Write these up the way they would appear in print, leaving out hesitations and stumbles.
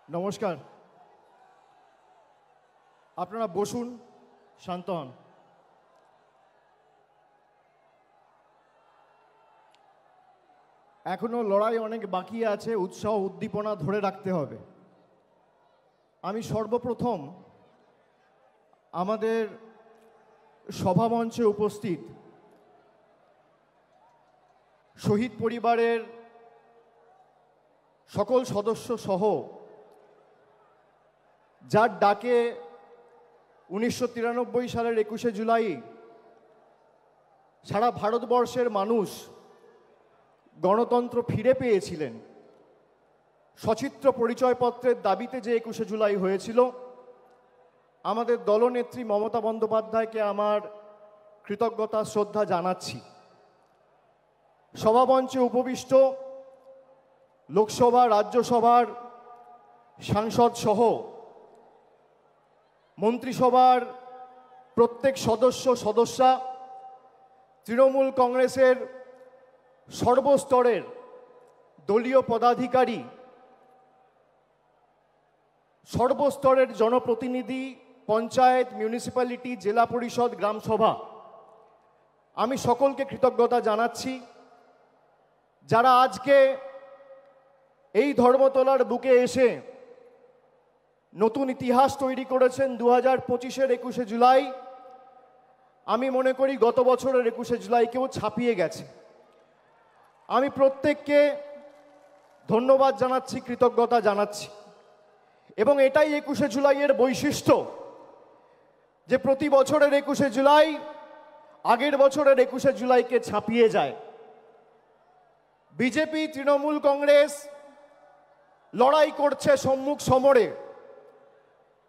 নমস্কার। আপনারা বসুন, শান্ত হন। এখনো লড়াই অনেক বাকি আছে, উৎসাহ উদ্দীপনা ধরে রাখতে হবে। আমি সর্বপ্রথম আমাদের সভামঞ্চে উপস্থিত শহীদ পরিবারের সকল সদস্য সহ যার ডাকে 1993 সালের 21শে জুলাই সারা ভারতবর্ষের মানুষ গণতন্ত্র ফিরে পেয়েছিলেন, সচিত্র পরিচয়পত্রের দাবিতে যে 21শে জুলাই হয়েছিল, আমাদের দলনেত্রী মমতা বন্দ্যোপাধ্যায়কে আমার কৃতজ্ঞতা শ্রদ্ধা জানাচ্ছি। সভামঞ্চে উপবিষ্ট লোকসভা রাজ্যসভার সাংসদ সহ মন্ত্রিসভার প্রত্যেক সদস্যা, তৃণমূল কংগ্রেসের সর্বস্তরের দলীয় পদাধিকারী, সর্বস্তরের জনপ্রতিনিধি, পঞ্চায়েত, মিউনিসিপ্যালিটি, জেলা পরিষদ, গ্রামসভা, আমি সকলকে কৃতজ্ঞতা জানাচ্ছি যারা আজকে এই ধর্মতলার বুকে এসে নতুন ইতিহাস তৈরি করেছেন। 2025-এর 21শে জুলাই আমি মনে করি গত বছরের 21শে জুলাইকেও ছাপিয়ে গেছে। আমি প্রত্যেককে ধন্যবাদ জানাচ্ছি, কৃতজ্ঞতা জানাচ্ছি, এবং এটাই 21শে জুলাইয়ের বৈশিষ্ট্য যে প্রতি বছরের 21শে জুলাই আগের বছরের 21শে জুলাইকে ছাপিয়ে যায়। বিজেপি, তৃণমূল কংগ্রেস লড়াই করছে সম্মুখ সমরে,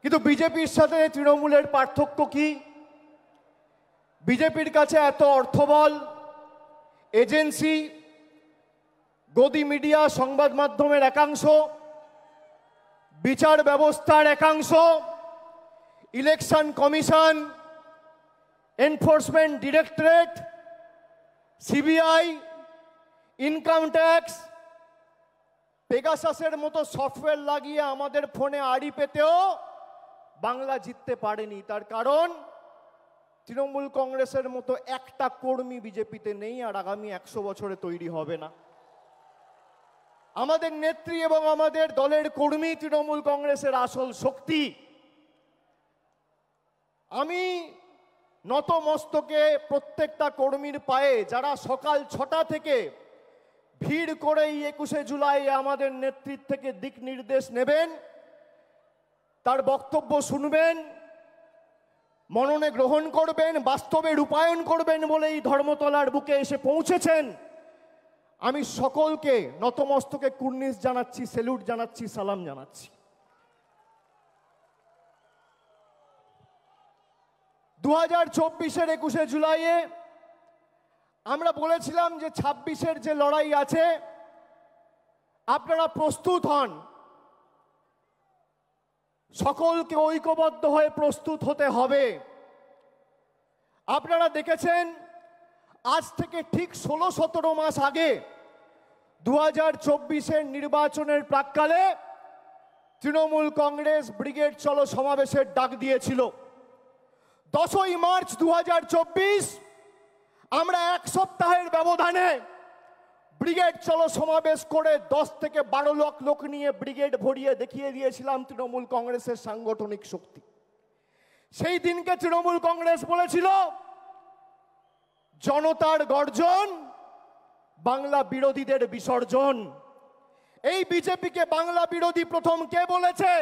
কিন্তু বিজেপির সাথে তৃণমূলের পার্থক্য কি? বিজেপির কাছে এত অর্থবল, এজেন্সি, গদি মিডিয়া, সংবাদ মাধ্যমের একাংশ, বিচার ব্যবস্থার একাংশ, election commission, enforcement directorate, CBI, income tax, পেগাসাসের মতো সফটওয়্যার লাগিয়ে আমাদের ফোনে আড়ি পেতেও বাংলা জিততে পারেনি। তার কারণ তৃণমূল কংগ্রেসের মতো একটা কর্মী বিজেপিতে নেই, আর আগামী 100 বছরে তৈরি হবে না। আমাদের নেত্রী এবং আমাদের দলের কর্মী তৃণমূল কংগ্রেসের আসল শক্তি। আমি নত মস্তকে প্রত্যেকটা কর্মীর পায়ে, যারা সকাল 6টা থেকে ভিড় করে এই 21শে জুলাই আমাদের নেতৃত্ব থেকে দিক নির্দেশ নেবেন, তার বক্তব্য শুনবেন, মননে গ্রহণ করবেন, বাস্তবে রূপায়ণ করবেন বলে এই ধর্মতলার বুকে এসে পৌঁছেছেন। আমি সকলকে নতমস্তকে কুর্নিশ জানাচ্ছি, স্যালুট জানাচ্ছি, সালাম জানাচ্ছি। 2024-এর 21শে জুলাইয়ে আমরা বলেছিলাম যে 26-এর যে লড়াই আছে, আপনারা প্রস্তুত হন, সকলকে ঐক্যবদ্ধ হয়ে প্রস্তুত হতে হবে। আপনারা দেখেছেন আজ থেকে ঠিক 16-17 মাস আগে 2024-এর নির্বাচনের প্রাক্কালে তৃণমূল কংগ্রেস ব্রিগেড চলো সমাবেশের ডাক দিয়েছিল। 10ই মার্চ 2024 আমরা এক সপ্তাহের ব্যবধানে ব্রিগেড চলো সমাবেশ করে 10 থেকে 12 লাখ লোক নিয়ে ব্রিগেড ভরিয়ে দেখিয়ে দিয়েছিলাম তৃণমূল কংগ্রেসের সাংগঠনিক শক্তি। সেই দিনকে তৃণমূল কংগ্রেস বলেছিল জনতার গর্জন, বাংলা বিরোধীদের বিসর্জন। এই বিজেপিকে বাংলা বিরোধী প্রথম কে বলেছে?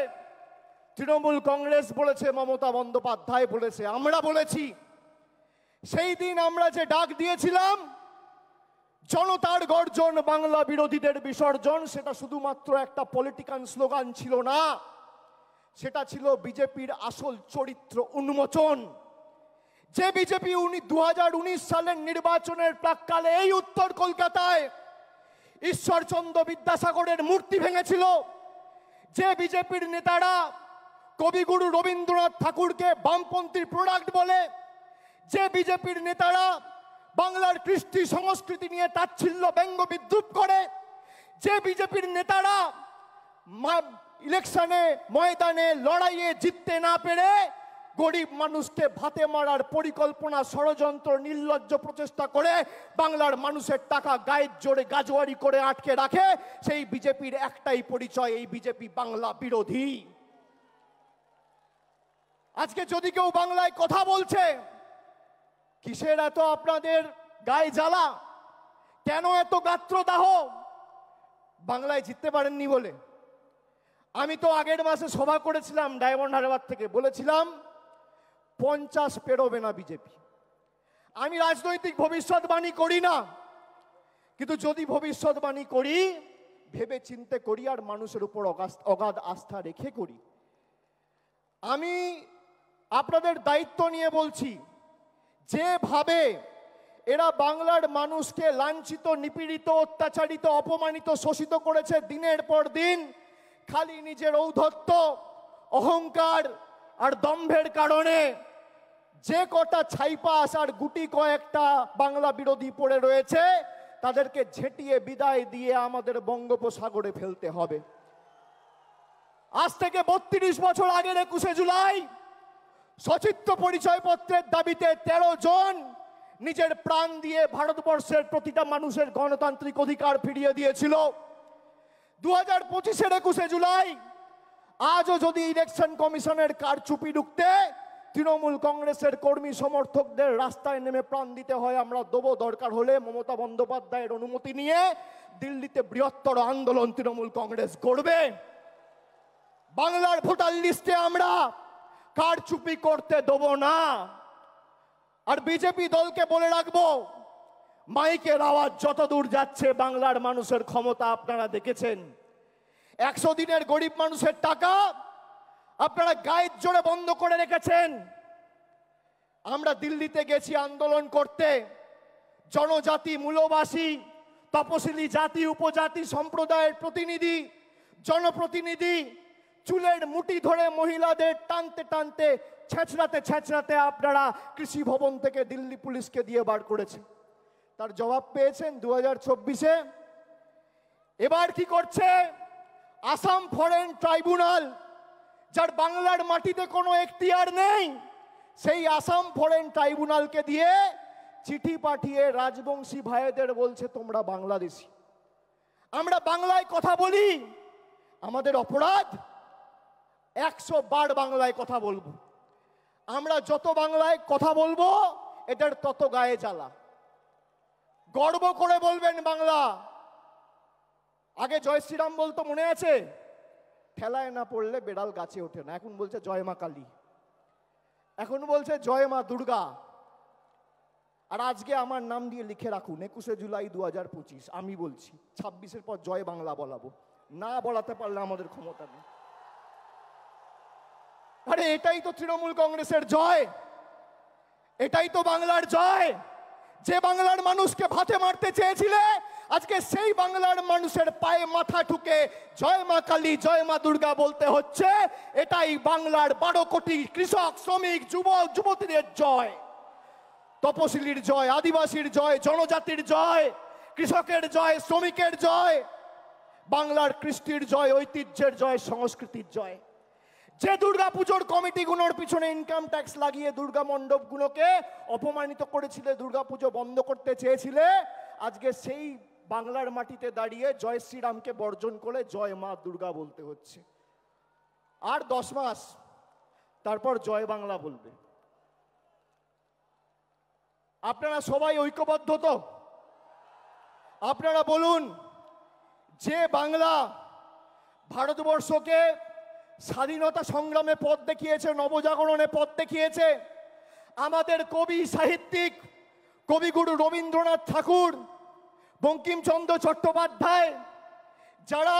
তৃণমূল কংগ্রেস বলেছে, মমতা বন্দ্যোপাধ্যায় বলেছে, আমরা বলেছি। সেই দিন আমরা যে ডাক দিয়েছিলাম জনতার গর্জন, বাংলা বিরোধীদের বিসর্জন, সেটা শুধুমাত্র একটা পলিটিক্যাল স্লোগান ছিল না, সেটা ছিল বিজেপির আসল চরিত্র উন্মোচন। যে বিজেপি 2019 সালের নির্বাচনের প্রাক্কালে এই উত্তর কলকাতায় ঈশ্বরচন্দ্র বিদ্যাসাগরের মূর্তি ভেঙেছিল, যে বিজেপির নেতারা কবিগুরু রবীন্দ্রনাথ ঠাকুরকে বামপন্থীর প্রোডাক্ট বলে, যে বিজেপির নেতারা বাংলার কৃষ্টি সংস্কৃতি নিয়ে তাচ্ছিল্য ব্যঙ্গ বিদ্রুপ করে, যে বিজেপির নেতারা ইলেকশনে ময়দানে লড়াইয়ে জিততে না পেরে গরিব মানুষকে ভাতে মারার পরিকল্পনা ষড়যন্ত্র নির্লজ্জ প্রচেষ্টা করে বাংলার মানুষের টাকা গায়ের জোরে গাজোয়ারি করে আটকে রাখে, সেই বিজেপির একটাই পরিচয়, এই বিজেপি বাংলা বিরোধী। আজকে যদি কেউ বাংলায় কথা বলছে, কিসের এত আপনাদের গায়ে জ্বালা, কেন এত গাত্রদাহ? বাংলায় জিততে পারেননি বলে। আমি তো আগের মাসে সভা করেছিলাম ডায়মন্ড হারবার থেকে, বলেছিলাম 50 পেরোবে না বিজেপি। আমি রাজনৈতিক ভবিষ্যৎবাণী করি না, কিন্তু যদি ভবিষ্যৎবাণী করি ভেবে চিন্তে করি আর মানুষের উপর অগাধ আস্থা রেখে করি। আমি আপনাদের দায়িত্ব নিয়ে বলছি, যেভাবে এরা বাংলার মানুষকে লাঞ্ছিত, নিপীড়িত, অত্যাচারিত, অপমানিত, শোষিত করেছে দিনের পর দিন, খালি নিজের ঔদ্ধত্য, অহংকার আর দম্ভের কারণে যে কটা ছাইপাস আর গুটি কয়েকটা বাংলা বিরোধী পড়ে রয়েছে, তাদেরকে ঝেঁটিয়ে বিদায় দিয়ে আমাদের বঙ্গোপসাগরে ফেলতে হবে। আজ থেকে 32 বছর আগের 21শে জুলাই সচিত্র পরিচয়পত্রের দাবিতে 13 জন নিজের প্রাণ দিয়ে ভারতবর্ষের প্রতিটা মানুষের গণতান্ত্রিক অধিকার ফিরিয়ে দিয়েছিল। 2025-এর 21শে জুলাই আজও যদি ইলেকশন কমিশনের কারচুপি রুখতে তৃণমূল কংগ্রেসের কর্মী সমর্থকদের রাস্তায় নেমে প্রাণ দিতে হয়, আমরা দেবো। দরকার হলে মমতা বন্দ্যোপাধ্যায়ের অনুমতি নিয়ে দিল্লিতে বৃহত্তর আন্দোলন তৃণমূল কংগ্রেস করবে। বাংলার ভোটার লিস্টে আমরা কারচুপি করতে দেবো না। আর বিজেপি দলকে বলে রাখবো, মাইকের আওয়াজ যত দূর যাচ্ছে বাংলার মানুষের ক্ষমতা আপনারা দেখেছেন। 100 দিনের গরিব মানুষের টাকা আপনারা গায়ের জোরে বন্ধ করে রেখেছেন। আমরা দিল্লিতে গেছি আন্দোলন করতে, জনজাতি, মূলবাসী, তপশিলি জাতি, উপজাতি সম্প্রদায়ের প্রতিনিধি, জনপ্রতিনিধি চুলের মুঠি ধরে মহিলাদের টানতে টানতে ছেঁচড়াতে ছেঁচড়াতে আপনারা কৃষি ভবন থেকে দিল্লি পুলিশকে দিয়ে বার করেছে। তার জবাব পেয়েছেন 2024-এ। এবার কি করছে আসাম ফরেন ট্রাইব্যুনাল, যার বাংলার মাটিতে কোনো এখতিয়ার নেই, সেই আসাম ফরেন ট্রাইব্যুনালকে দিয়ে চিঠি পাঠিয়ে রাজবংশী ভাইদের বলছে তোমরা বাংলাদেশি। আমরা বাংলায় কথা বলি, আমাদের অপরাধ 100 বার বাংলায় কথা বলবো। আমরা যত বাংলায় কথা বলবো এদের তত গায়ে জ্বালা। গর্ব করে বলবেন বাংলা। আগে জয় শ্রীরাম বলতো, মনে আছে? ঠেলায় না পড়লে বেড়াল গাছে ওঠে না। এখন বলছে জয় মা কালী, এখন বলছে জয় মা দুর্গা। আর আজকে আমার নাম দিয়ে লিখে রাখুন 21শে জুলাই 2025। আমি বলছি 26-এর পর জয় বাংলা বলাবো, না বলাতে পারলে আমাদের ক্ষমতা নেই। আরে এটাই তো তৃণমূল কংগ্রেসের জয়, এটাই তো বাংলার জয়। যে বাংলার মানুষকে ভাতে মারতে চেয়েছিলে, আজকে সেই বাংলার মানুষের পায়ে মাথা ঠুকে জয় মা কালী, জয় মা দুর্গা বলতে হচ্ছে। এটাই বাংলার 12 কোটি কৃষক, শ্রমিক, যুবক, যুবতীদের জয়, তপশিলির জয়, আদিবাসীর জয়, জনজাতির জয়, কৃষকের জয়, শ্রমিকের জয়, বাংলার কৃষ্টির জয়, ঐতিহ্যের জয়, সংস্কৃতির জয়। যে দুর্গাপুজোর কমিটিগুলোর পিছনে ইনকাম ট্যাক্স লাগিয়ে দুর্গা মণ্ডপগুলোকে অপমানিত করেছিলে, দুর্গাপুজো বন্ধ করতে চেয়েছিলে, আজকে সেই বাংলার মাটিতে দাঁড়িয়ে জয় শ্রীরামকে বর্জন করে জয় মা দুর্গা বলতে হচ্ছে। আর 10 মাস তারপর জয় বাংলা বলবে। আপনারা সবাই ঐক্যবদ্ধ তো? আপনারা বলুন, যে বাংলা ভারতবর্ষকে স্বাধীনতা সংগ্রামে পথ দেখিয়েছে, নবজাগরণে পথ দেখিয়েছে, আমাদের কবি, সাহিত্যিক, কবিগুরু রবীন্দ্রনাথ ঠাকুর, বঙ্কিমচন্দ্র চট্টোপাধ্যায়, যারা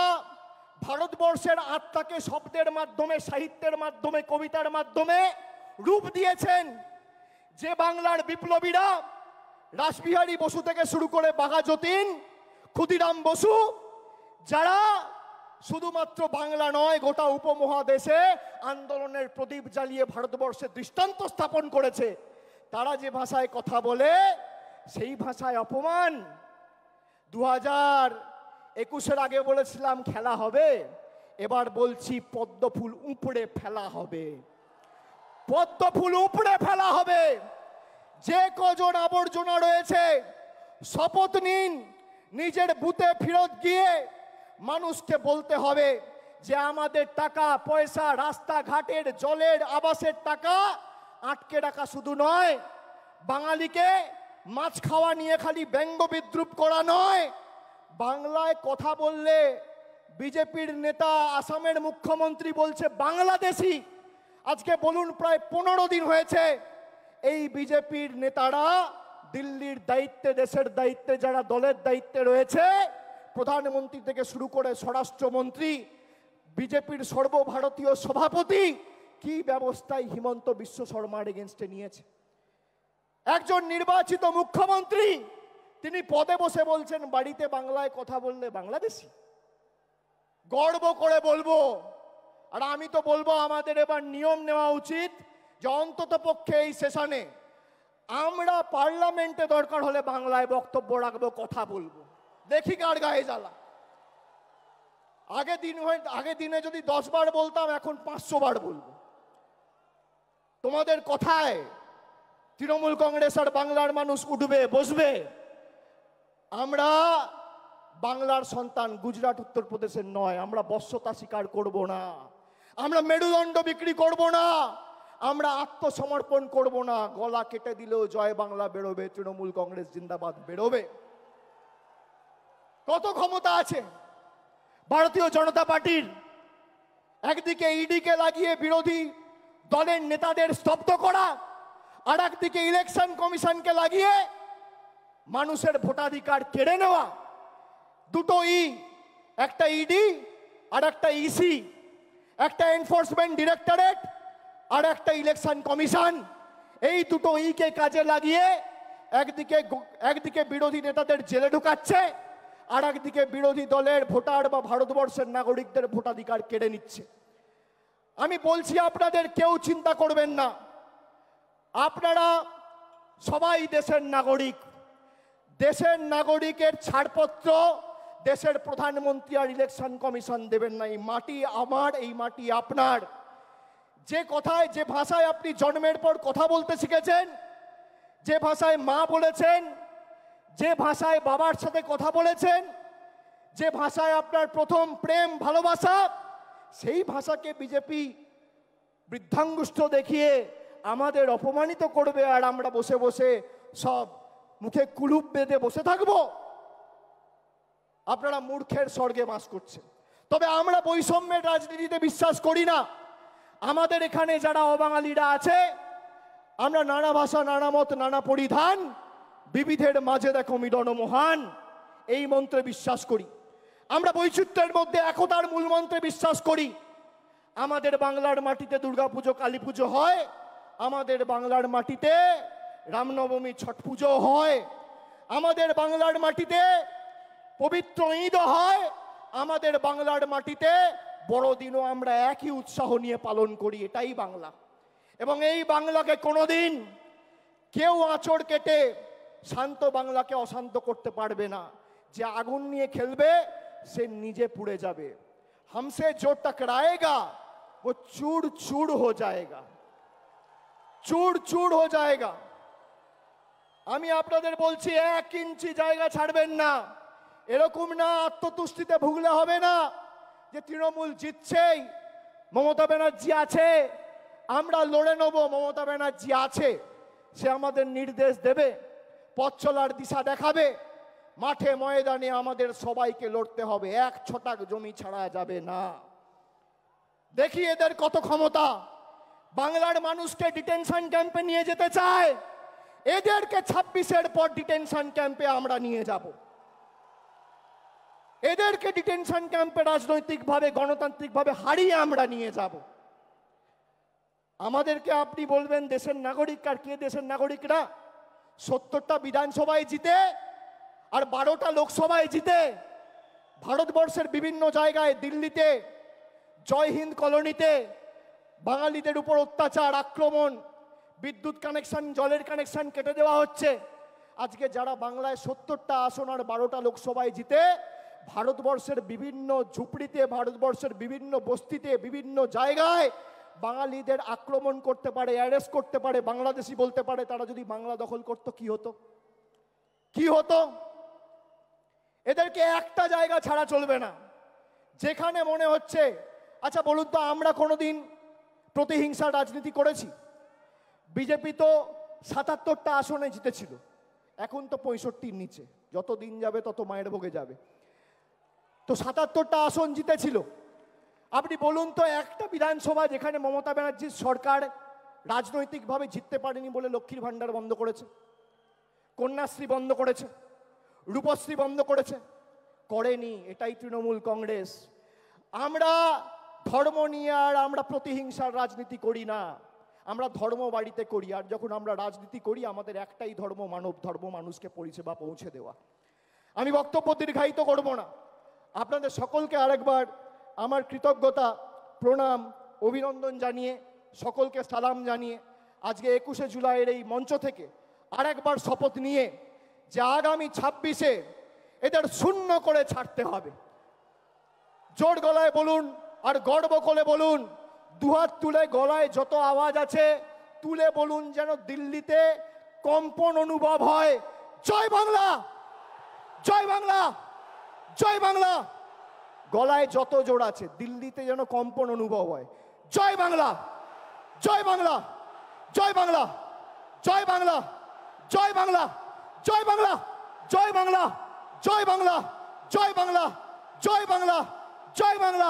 ভারতবর্ষের আত্মাকে শব্দের মাধ্যমে, সাহিত্যের মাধ্যমে, কবিতার মাধ্যমে রূপ দিয়েছেন, যে বাংলার বিপ্লবীরা রাসবিহারী বসু থেকে শুরু করে বাঘা যতীন, ক্ষুদিরাম বসু, যারা শুধুমাত্র বাংলা নয় গোটা উপমহাদেশে আন্দোলনের প্রদীপ জ্বালিয়ে ভারতবর্ষে দৃষ্টান্ত স্থাপন করেছে, তারা যে ভাষায় কথা বলে সেই ভাষায় অপমান। 2021-এর আগে বলেছিলাম খেলা হবে, এবার বলছি পদ্ম ফুল উপড়ে ফেলা হবে, পদ্ম ফুল উপড়ে ফেলা হবে। যে কজন আবর্জনা রয়েছে শপথ নিন নিজের বুথে ফেরত গিয়ে মানুষকে বলতে হবে যে আমাদের টাকা পয়সা রাস্তাঘাটের জলের আবাসের টাকা আটকে রাখা শুধু নয়, বাঙালিকে মাছ খাওয়া নিয়ে খালি ব্যঙ্গ বিদ্রুপ করা নয়, বাংলায় কথা বললে বিজেপির নেতা আসামের মুখ্যমন্ত্রী বলছে বাংলাদেশি। আজকে বলুন প্রায় 15 দিন হয়েছে এই বিজেপির নেতারা দিল্লির দায়িত্বে দেশের দায়িত্বে যারা দলের দায়িত্বে রয়েছে প্রধানমন্ত্রী থেকে শুরু করে স্বরাষ্ট্রমন্ত্রী বিজেপির সর্বভারতীয় সভাপতি কি ব্যবস্থায় হিমন্ত বিশ্ব শর্মার এগেনস্টে নিয়েছে। একজন নির্বাচিত মুখ্যমন্ত্রী তিনি পদে বসে বলছেন বাড়িতে বাংলায় কথা বললে বাংলাদেশি। গর্ব করে বলবো, আর আমি তো বলবো আমাদের এবার নিয়ম নেওয়া উচিত যে অন্তত পক্ষে এই সেশনে আমরা পার্লামেন্টে দরকার হলে বাংলায় বক্তব্য রাখবো, কথা বলবো, দেখি কার গায়ে জ্বালা। আগে দিনে যদি 10 বার বলতাম এখন 500 বার বলবো। তোমাদের কথায় তৃণমূল কংগ্রেস আর বাংলার মানুষ উঠবে বসবে। আমরা বাংলার সন্তান, গুজরাট উত্তরপ্রদেশের নয়। আমরা বশ্যতা স্বীকার করব না, আমরা মেরুদণ্ড বিক্রি করব না, আমরা আত্মসমর্পণ করব না। গলা কেটে দিলেও জয় বাংলা বেরোবে, তৃণমূল কংগ্রেস জিন্দাবাদ বেরোবে। কত ক্ষমতা আছে ভারতীয় জনতা পার্টির। একদিকে ইডিকে লাগিয়ে বিরোধী দলের নেতাদের স্তব্ধ করা, আর একদিকে ইলেকশন কমিশনকে লাগিয়ে মানুষের ভোটাধিকার কেড়ে নেওয়া। দুটো ই, একটা ইডি আর একটা ইসি, একটা এনফোর্সমেন্ট ডিরেক্টরেট আর একটা ইলেকশন কমিশন। এই দুটো ইকে কাজে লাগিয়ে একদিকে বিরোধী নেতাদের জেলে ঢুকাচ্ছে, আর একদিকে বিরোধী দলের ভোটার বা ভারতবর্ষের নাগরিকদের ভোটাধিকার কেড়ে নিচ্ছে। আমি বলছি আপনাদের কেউ চিন্তা করবেন না, আপনারা সবাই দেশের নাগরিক। দেশের নাগরিকের ছাড়পত্র দেশের প্রধানমন্ত্রী আর ইলেকশন কমিশন দেবেন না। এই মাটি আমার, এই মাটি আপনার। যে কথায় যে ভাষায় আপনি জন্মের পর কথা বলতে শিখেছেন, যে ভাষায় মা বলেছেন, যে ভাষায় বাবার সাথে কথা বলেছেন, যে ভাষায় আপনার প্রথম প্রেম ভালোবাসা, সেই ভাষাকে বিজেপি বৃদ্ধাঙ্গুষ্ঠ দেখিয়ে আমাদের অপমানিত করবে, আর আমরা বসে বসে সব মুখে কুলুপ বেঁধে বসে থাকবো। আপনারা মূর্খের স্বর্গে বাস করছেন। তবে আমরা বৈষম্যের রাজনীতিতে বিশ্বাস করি না। আমাদের এখানে যারা অবাঙালিরা আছে, আমরা নানা ভাষা, নানা মত, নানা পরিধান, বিবিধের মাঝে দেখো মিলন মহান, এই মন্ত্রে বিশ্বাস করি। আমরা বৈচিত্র্যের মধ্যে একতার মূল মন্ত্রে বিশ্বাস করি। আমাদের বাংলার মাটিতে দুর্গাপুজো, কালী পুজো হয়, আমাদের বাংলার মাটিতে রামনবমী, ছট পুজো হয়, আমাদের বাংলার মাটিতে পবিত্র ঈদ হয়, আমাদের বাংলার মাটিতে বড়দিনও আমরা একই উৎসাহ নিয়ে পালন করি। এটাই বাংলা। এবং এই বাংলাকে কোনোদিন কেউ আঁচড় কেটে শান্ত বাংলাকে অশান্ত করতে পারবে না। যে আগুন নিয়ে খেলবে সে নিজে পুড়ে যাবে। हमसे जो टकराएगा वो चूर चूर हो जाएगा, चूर चूर हो जाएगा। আমি আপনাদের বলছি 1 ইঞ্চি জায়গা ছাড়বেন না। এরকম না আত্মতুষ্টিতে ভুগলে হবে না যে তৃণমূল জিতছেই, মমতা ব্যানার্জি আছে, আমরা লড়ে নেব। মমতা ব্যানার্জি আছে, সে আমাদের নির্দেশ দেবে, পথ চলার দিশা দেখাবে। মাঠে ময়দানে আমাদের সবাইকে লড়তে হবে, 1 ছটাক জমি ছাড়া যাবে না। দেখি এদের কত ক্ষমতা। বাংলার মানুষকে ডিটেনশন ক্যাম্পে নিয়ে যেতে চায়, এদেরকে 26-এর পর ডিটেনশন ক্যাম্পে আমরা নিয়ে যাব। এদেরকে ডিটেনশন ক্যাম্পে রাজনৈতিকভাবে, গণতান্ত্রিকভাবে হারিয়ে আমরা নিয়ে যাব। আমাদেরকে আপনি বলবেন দেশের নাগরিক, আর কে দেশের নাগরিকরা? 70টা বিধানসভায় জিতে আর 12টা লোকসভায় জিতে ভারতবর্ষের বিভিন্ন জায়গায়, দিল্লিতে, জয় হিন্দ কলোনিতে বাঙালিদের উপর অত্যাচার, আক্রমণ, বিদ্যুৎ কানেকশন, জলের কানেকশন কেটে দেওয়া হচ্ছে। আজকে যারা বাংলায় 70টা আসন আর 12টা লোকসভায় জিতে ভারতবর্ষের বিভিন্ন ঝুপড়িতে, ভারতবর্ষের বিভিন্ন বস্তিতে, বিভিন্ন জায়গায় বাঙালিদের আক্রমণ করতে পারে, অ্যারেস্ট করতে পারে, বাংলাদেশি বলতে পারে, তারা যদি বাংলা দখল করতো কি হতো? কি হতো? এদেরকে একটা জায়গা ছাড়া চলবে না, যেখানে মনে হচ্ছে। আচ্ছা বলুন তো, আমরা কোনোদিন প্রতিহিংসার রাজনীতি করেছি? বিজেপি তো ৭৭টা আসনে জিতেছিল, এখন তো 65-র নিচে, যত দিন যাবে তত মায়ের ভোগে যাবে। তো ৭৭টা আসন জিতেছিল। আপনি বলুন তো, একটা বিধানসভা যেখানে মমতা ব্যানার্জির সরকার রাজনৈতিকভাবে জিততে পারেনি বলে লক্ষ্মীর ভাণ্ডার বন্ধ করেছে, কন্যাশ্রী বন্ধ করেছে, রূপশ্রী বন্ধ করেছে? করেনি। এটাই তৃণমূল কংগ্রেস। আমরা ধর্ম নিয়ে আর আমরা প্রতিহিংসার রাজনীতি করি না, আমরা ধর্ম বাড়িতে করি। আর যখন আমরা রাজনীতি করি, আমাদের একটাই ধর্ম, মানব ধর্ম, মানুষকে পরিষেবা পৌঁছে দেওয়া। আমি বক্তব্য দীর্ঘায়িত করব না। আপনাদের সকলকে আরেকবার আমার কৃতজ্ঞতা, প্রণাম, অভিনন্দন জানিয়ে, সকলকে সালাম জানিয়ে, আজকে 21শে জুলাইয়ের এই মঞ্চ থেকে আরেকবার শপথ নিয়ে যে আগামী 26-এ এদের শূন্য করে ছাড়তে হবে। জোর গলায় বলুন আর গর্ব করে বলুন, দুহাত তুলে গলায় যত আওয়াজ আছে তুলে বলুন, যেন দিল্লিতে কম্পন অনুভব হয়। জয় বাংলা, জয় বাংলা, জয় বাংলা। গলায় যত জোর আছে, দিল্লিতে যেন কম্পন অনুভব হয়। জয় বাংলা, জয় বাংলা, জয় বাংলা, জয় বাংলা, জয় বাংলা, জয় বাংলা, জয় বাংলা, জয় বাংলা, জয় বাংলা, জয় বাংলা, জয় বাংলা,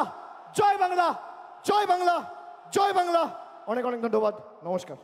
জয় বাংলা, জয় বাংলা, জয় বাংলা। অনেক অনেক ধন্যবাদ। নমস্কার।